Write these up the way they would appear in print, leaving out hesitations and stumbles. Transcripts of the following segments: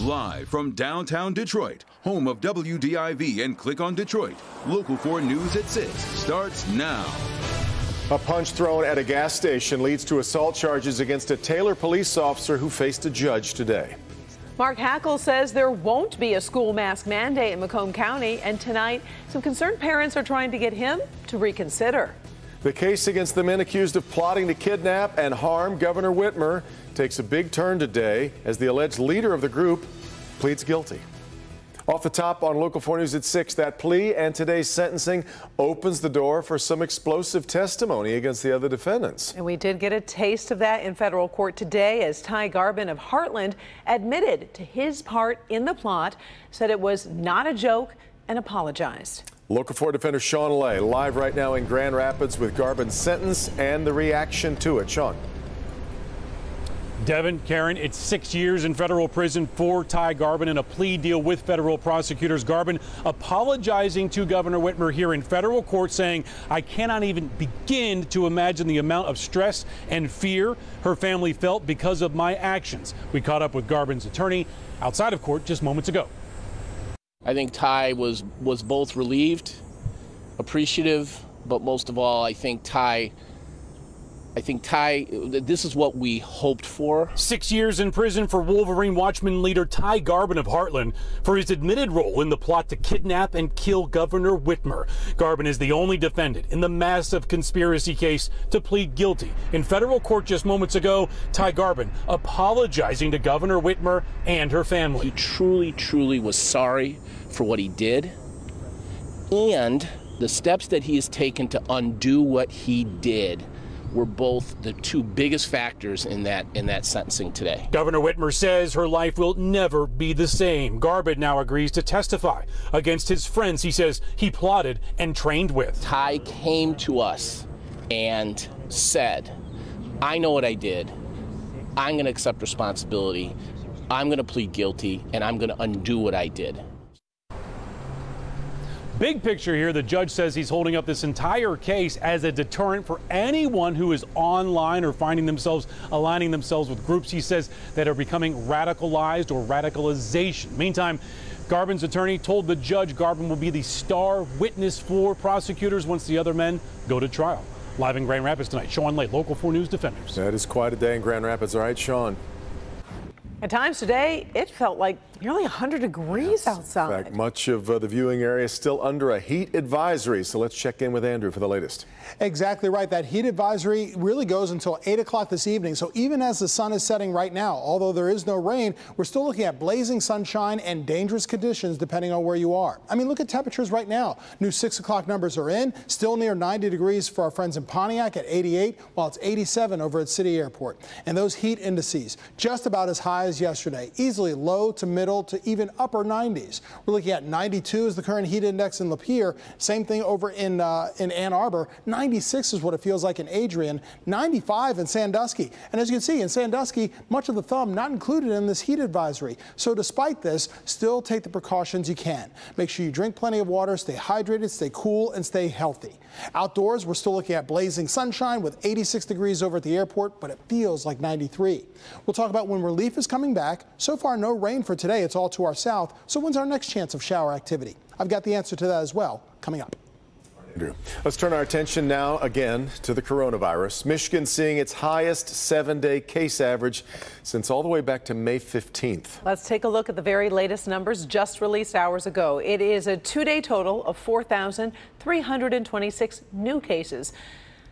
Live from downtown Detroit, home of WDIV and Click on Detroit, Local 4 News at 6 starts now. A punch thrown at a gas station leads to assault charges against a Taylor police officer who faced a judge today. Mark Hackle says there won't be a school mask mandate in Macomb County, and tonight some concerned parents are trying to get him to reconsider. The case against the men accused of plotting to kidnap and harm Governor Whitmer takes a big turn today as the alleged leader of the group pleads guilty. Off the top on Local 4 News at 6, that plea and today's sentencing opens the door for some explosive testimony against the other defendants. And we did get a taste of that in federal court today as Ty Garvin of Heartland admitted to his part in the plot, said it was not a joke, and apologized. Local 4 defender Sean Lay live right now in Grand Rapids with Garvin's sentence and the reaction to it. Sean. Devin, Karen, it's 6 years in federal prison for Ty Garvin in a plea deal with federal prosecutors. Garvin apologizing to Governor Whitmer here in federal court, saying, "I cannot even begin to imagine the amount of stress and fear her family felt because of my actions." We caught up with Garvin's attorney outside of court just moments ago. I think Ty was both relieved, appreciative, but most of all, I think Ty, this is what we hoped for. 6 years in prison for Wolverine Watchman leader Ty Garvin of Heartland for his admitted role in the plot to kidnap and kill Governor Whitmer. Garvin is the only defendant in the massive conspiracy case to plead guilty. In federal court just moments ago, Ty Garvin apologizing to Governor Whitmer and her family. He truly was sorry for what he did, and the steps that he has taken to undo what he did were both the two biggest factors in that sentencing today. Governor Whitmer says her life will never be the same. Garvin now agrees to testify against his friends he says he plotted and trained with. Ty came to us and said, "I know what I did. I'm going to accept responsibility. I'm going to plead guilty, and I'm going to undo what I did." Big picture here, the judge says he's holding up this entire case as a deterrent for anyone who is online or finding themselves aligning themselves with groups he says that are becoming radicalized or radicalization. Meantime, Garvin's attorney told the judge Garvin will be the star witness for prosecutors once the other men go to trial. Live in Grand Rapids tonight, Sean Lay, Local 4 News Defenders. That is quite a day in Grand Rapids. All right, Sean. At times today, it felt like nearly 100 degrees outside. In fact, much of the viewing area is still under a heat advisory. So let's check in with Andrew for the latest. Exactly right. That heat advisory really goes until 8 o'clock this evening. So even as the sun is setting right now, although there is no rain, we're still looking at blazing sunshine and dangerous conditions depending on where you are. I mean, look at temperatures right now. New 6 o'clock numbers are in, still near 90 degrees for our friends in Pontiac at 88, while it's 87 over at City Airport. And those heat indices just about as high as yesterday, easily low to middle to even upper 90s. We're looking at 92 is the current heat index in Lapeer. Same thing over in Ann Arbor. 96 is what it feels like in Adrian, 95 in Sandusky. And as you can see, in Sandusky, much of the thumb not included in this heat advisory. So despite this, still take the precautions you can. Make sure you drink plenty of water, stay hydrated, stay cool, and stay healthy. Outdoors, we're still looking at blazing sunshine with 86 degrees over at the airport, but it feels like 93. We'll talk about when relief is coming back. So far, no rain for today. It's all to our south. So when's our next chance of shower activity? I've got the answer to that as well coming up. Let's turn our attention now again to the coronavirus. Michigan seeing its highest 7-day case average since all the way back to May 15th. Let's take a look at the very latest numbers just released hours ago. It is a 2-day total of 4,326 new cases.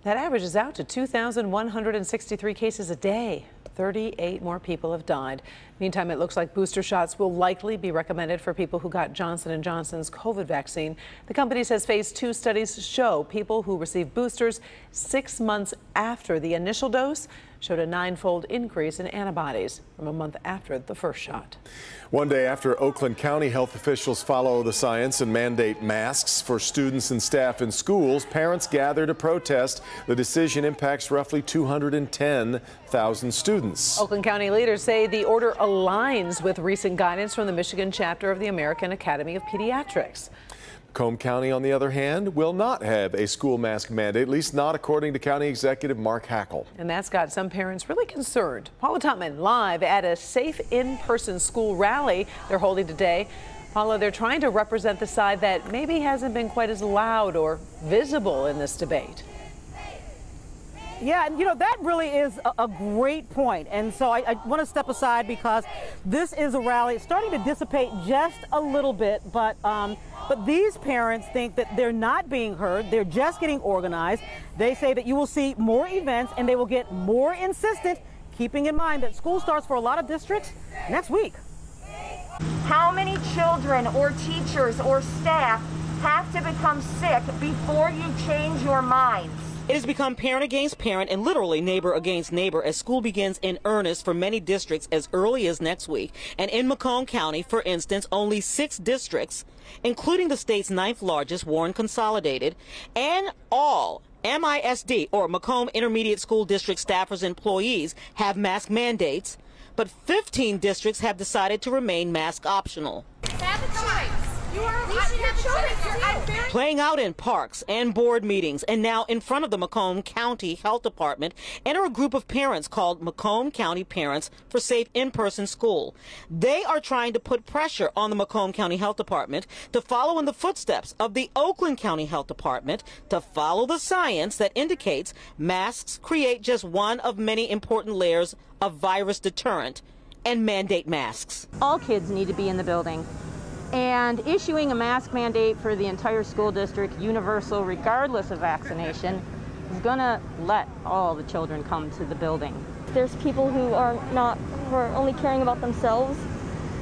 That averages out to 2,163 cases a day. 38 more people have died. Meantime, it looks like booster shots will likely be recommended for people who got Johnson & Johnson's COVID vaccine. The company says phase 2 studies show people who receive boosters 6 months after the initial dose showed a 9-fold increase in antibodies from a month after the first shot. One day after Oakland County health officials follow the science and mandate masks for students and staff in schools, parents gather to protest. The decision impacts roughly 210,000 students. Oakland County leaders say the order aligns with recent guidance from the Michigan chapter of the American Academy of Pediatrics. Macomb County, on the other hand, will not have a school mask mandate, at least not according to County Executive Mark Hackle. And that's got some parents really concerned. Paula Tutman live at a safe in-person school rally they're holding today. Paula, they're trying to represent the side that maybe hasn't been quite as loud or visible in this debate. Yeah, and that really is a great point. And so I want to step aside because this is a rally. It's starting to dissipate just a little bit, but these parents think that they're not being heard. They're just getting organized. They say that you will see more events and they will get more insistent, keeping in mind that school starts for a lot of districts next week. How many children or teachers or staff have to become sick before you change your minds? It has become parent against parent and literally neighbor against neighbor as school begins in earnest for many districts as early as next week. And in Macomb County, for instance, only 6 districts, including the state's 9th largest, Warren Consolidated, and all MISD, or Macomb Intermediate School District staffers and employees, have mask mandates, but 15 districts have decided to remain mask optional. Have a choice. Playing out in parks and board meetings, and now in front of the Macomb County Health Department, enter a group of parents called Macomb County Parents for Safe In-Person School. They are trying to put pressure on the Macomb County Health Department to follow in the footsteps of the Oakland County Health Department, to follow the science that indicates masks create just one of many important layers of virus deterrent, and mandate masks. All kids need to be in the building. And issuing a mask mandate for the entire school district, universal, regardless of vaccination, is going to let all the children come to the building. There's people who are only caring about themselves.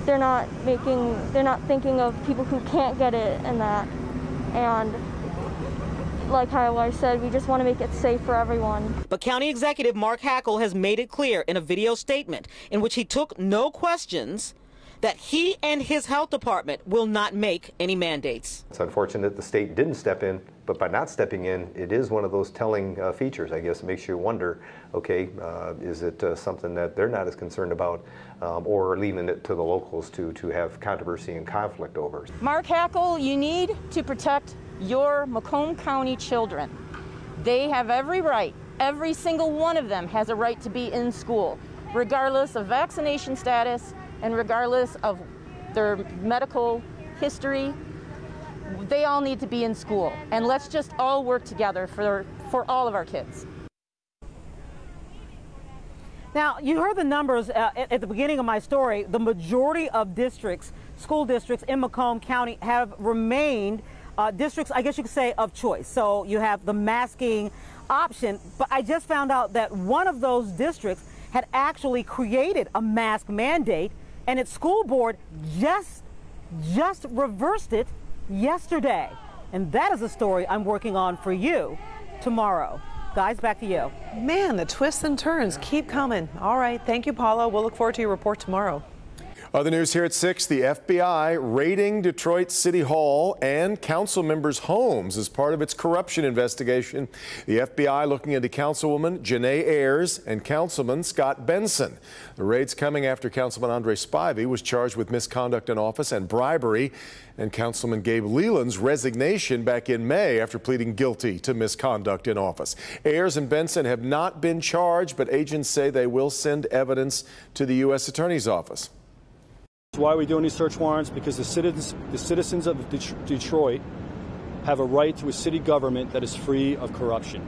They're not thinking of people who can't get it and that. And like how I said, we just want to make it safe for everyone. But County Executive Mark Hackle has made it clear in a video statement in which he took no questions that he and his health department will not make any mandates. It's unfortunate the state didn't step in, but by not stepping in, it is one of those telling features, I guess. It makes you wonder, okay, is it something that they're not as concerned about, or leaving it to the locals to have controversy and conflict over? Mark Hackle, you need to protect your Macomb County children. They have every right, every single one of them has a right to be in school, regardless of vaccination status, and regardless of their medical history. They all need to be in school. And let's just all work together for all of our kids. Now, you heard the numbers at the beginning of my story. The majority of districts, school districts in Macomb County, have remained districts, I guess you could say, of choice. So you have the masking option, but I just found out that one of those districts had actually created a mask mandate, and its school board just reversed it yesterday. And that is a story I'm working on for you tomorrow. Guys, back to you. Man, the twists and turns keep coming. All right, thank you, Paula. We'll look forward to your report tomorrow. Other news here at 6, the FBI raiding Detroit City Hall and council members' homes as part of its corruption investigation. The FBI looking into Councilwoman Janae Ayers and Councilman Scott Benson. The raid's coming after Councilman Andre Spivey was charged with misconduct in office and bribery, and Councilman Gabe Leland's resignation back in May after pleading guilty to misconduct in office. Ayers and Benson have not been charged, but agents say they will send evidence to the U.S. Attorney's Office. Why are we doing these search warrants? Because the citizens of Detroit have a right to a city government that is free of corruption.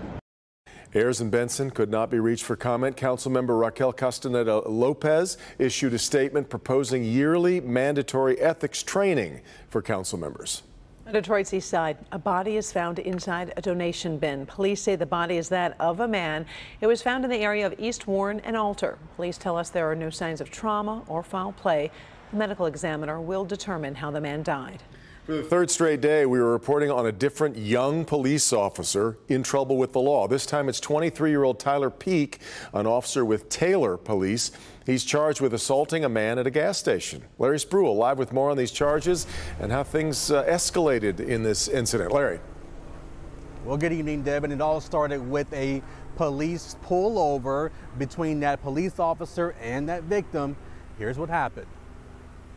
Ayers and Benson could not be reached for comment. Councilmember Raquel Castaneda Lopez issued a statement proposing yearly mandatory ethics training for council members. On Detroit's east side, a body is found inside a donation bin. Police say the body is that of a man. It was found in the area of East Warren and Alter. Police tell us there are no signs of trauma or foul play. The medical examiner will determine how the man died. For the third straight day, we were reporting on a different young police officer in trouble with the law. This time it's 23-year-old Tyler Peak, an officer with Taylor Police. He's charged with assaulting a man at a gas station. Larry Spruill live with more on these charges and how things escalated in this incident. Larry. Well, good evening, Deb. And it all started with a police pullover between that police officer and that victim. Here's what happened.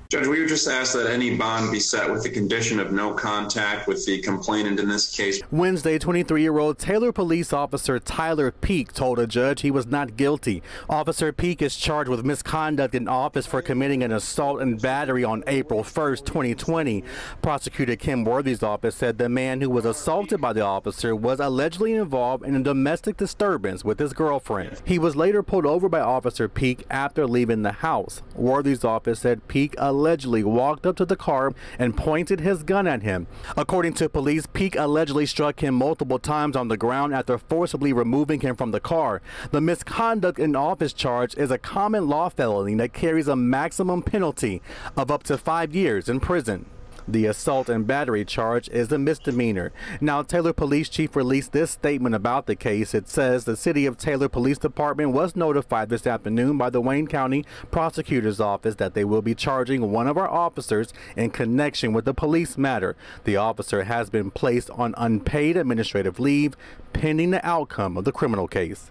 Judge, we would just ask that any bond be set with the condition of no contact with the complainant in this case. Wednesday, 23-year-old Taylor police officer Tyler Peak told a judge he was not guilty. Officer Peak is charged with misconduct in office for committing an assault and battery on April 1st, 2020. Prosecutor Kim Worthy's office said the man who was assaulted by the officer was allegedly involved in a domestic disturbance with his girlfriend. He was later pulled over by Officer Peak after leaving the house. Worthy's office said Peak allegedly walked up to the car and pointed his gun at him. According to police, Peak allegedly struck him multiple times on the ground after forcibly removing him from the car. The misconduct in office charge is a common law felony that carries a maximum penalty of up to 5 years in prison. The assault and battery charge is a misdemeanor. Now, Taylor Police Chief released this statement about the case. It says the City of Taylor Police Department was notified this afternoon by the Wayne County Prosecutor's Office that they will be charging one of our officers in connection with the police matter. The officer has been placed on unpaid administrative leave pending the outcome of the criminal case.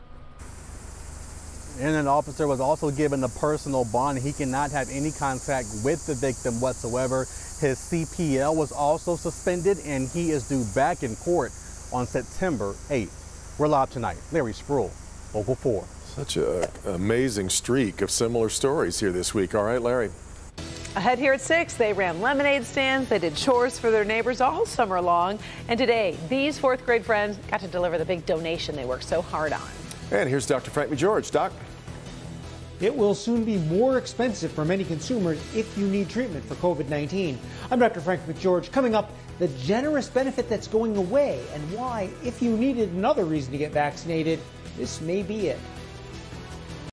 And an officer was also given a personal bond. He cannot have any contact with the victim whatsoever. His CPL was also suspended, and he is due back in court on September 8th. We're live tonight. Larry Spruill, Local 4. Such an amazing streak of similar stories here this week. All right, Larry. Ahead here at 6, they ran lemonade stands, they did chores for their neighbors all summer long. And today, these 4th grade friends got to deliver the big donation they worked so hard on. And here's Dr. Frank McGeorge. Doc. It will soon be more expensive for many consumers if you need treatment for COVID-19. I'm Dr. Frank McGeorge. Coming up, the generous benefit that's going away and why, if you needed another reason to get vaccinated, this may be it.